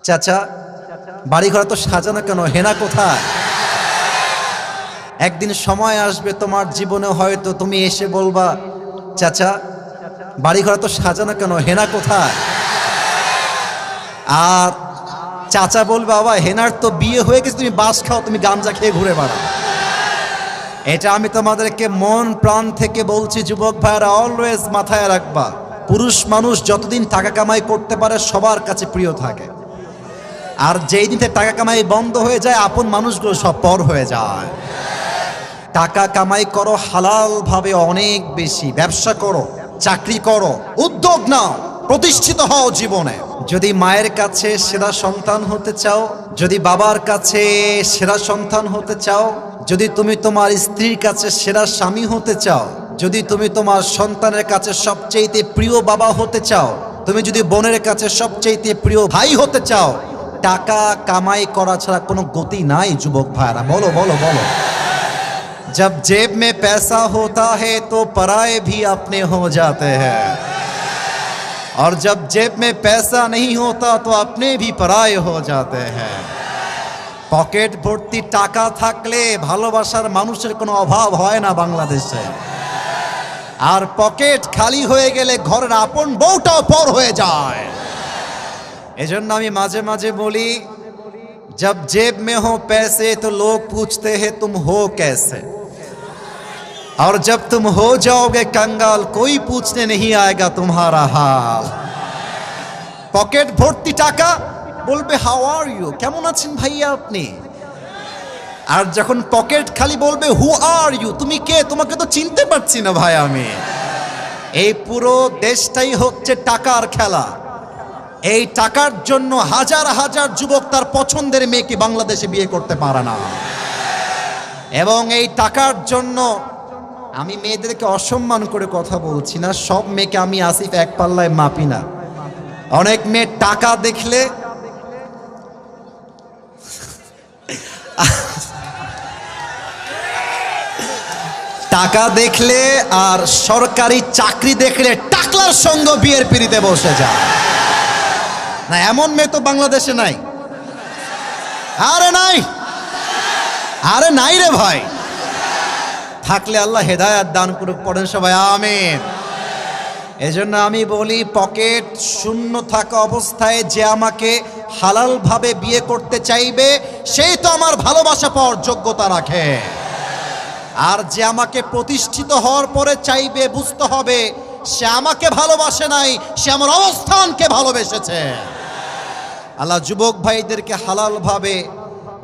চাচা বাড়িঘর তো সাজানো কেন, হেনা কোথায়? একদিন সময় আসবে তোমার জীবনে, হয়তো তুমি এসে বলবা, চাচা বাড়িঘর তো সাজানো কেন, হেনা কোথায়? আর চাচা বলবে, বাবা হেনার তো বিয়ে হয়ে গেছে, তুমি বাস খাও, তুমি গাঞ্জা খেয়ে ঘুরে বেড়াও। এটা আমি তোমাদেরকে মন প্রাণ থেকে বলছি, যুবক ভাইরা অলওয়েজ মাথায় রাখবা, পুরুষ মানুষ যতদিন টাকা কামাই করতে পারে সবার কাছে প্রিয় থাকে, আর যেই দিন থেকে টাকা কামাই বন্ধ হয়ে যায় আপন মানুষগুলো সব পর হয়ে যায়। টাকা কামাই করো হালাল ভাবে, অনেক বেশি ব্যবসা করো, চাকরি করো, উদ্যোগ নাও, প্রতিষ্ঠিত হও জীবনে। যদি মায়ের কাছে সেরা সন্তান হতে চাও, যদি বাবার কাছে সেরা সন্তান হতে চাও, যদি তুমি তোমার স্ত্রীর কাছে সেরা স্বামী হতে চাও, যদি তুমি তোমার সন্তানের কাছে সবচেয়ে প্রিয় বাবা হতে চাও, তুমি যদি বোনের কাছে সবচেয়ে প্রিয় ভাই হতে চাও, টাকা কামাই করা ছাড়া কোনো গতি নাই যুবক ভাইরা। বলো বলো বলো। जब जेब में पैसा होता है तो पराये भी अपने हो जाते हैं, और जब जेब में पैसा नहीं होता तो अपने भी पराये हो जाते हैं। পকেট ভর্তি টাকা থাকলে ভালোবাসার মানুষের কোনো অভাব হয় না বাংলাদেশে, আর পকেট খালি হয়ে গেলে ঘরের আপন বউটাও পর হয়ে যায়। এজন্য আমি মাঝে মাঝে বলি, जब जेब में हो पैसे तो लोग पूछते हैं तुम हो कैसे, और जब तुम हो जाओगे कंगाल कोई पूछने नहीं आएगा तुम्हारा हाल। পকেট ভর্তি টাকা, বলবে হাউ আর ইউ, কেমন আছেন ভাইয়া আপনি, আর যখন পকেট খালি বলবে হু আর ইউ, তুমি কে, তোমাকে তো চিনতে পারছি না ভাই আমি। এই পুরো দেশটাই হচ্ছে টাকার খেলা। এই টাকার জন্য হাজার হাজার যুবক তার পছন্দের মেয়েকে বাংলাদেশে বিয়ে করতে পারে না, এবং এই টাকার জন্য আমি মেয়েদেরকে অসম্মান করে কথা বলছি না, সব মেয়েকে আমি আসিফ এক পাল্লায় মাপি না। অনেক মেয়ে টাকা দেখলে টাকা দেখলে আর সরকারি চাকরি দেখলে টাকলার সঙ্গে বিয়ের পিড়িতে বসে যায় না, এমন মেয়ে তো বাংলাদেশে নাই। আরে নাই, আরে নাই রে ভাই, থাকলে আল্লাহ হেদায়েত দান করুক, পড়েন সবাই আমিন। এজন্য আমি বলি, পকেট শূন্য থাকা অবস্থায় যে আমাকে হালাল ভাবে বিয়ে করতে চাইবে সেই তো আমার ভালোবাসা পাওয়ার যোগ্যতা রাখে, আর যে আমাকে প্রতিষ্ঠিত হওয়ার পরে চাইবে, বুঝতে হবে সে আমাকে ভালোবাসে নাই, সে আমার অবস্থানকে ভালোবেসেছে। আল্লাহ যুবক ভাইদেরকে হালাল ভাবে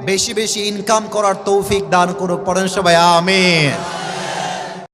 বেশি বেশি ইনকাম করার তৌফিক দান করুক, পড়েন সবাই আমিন।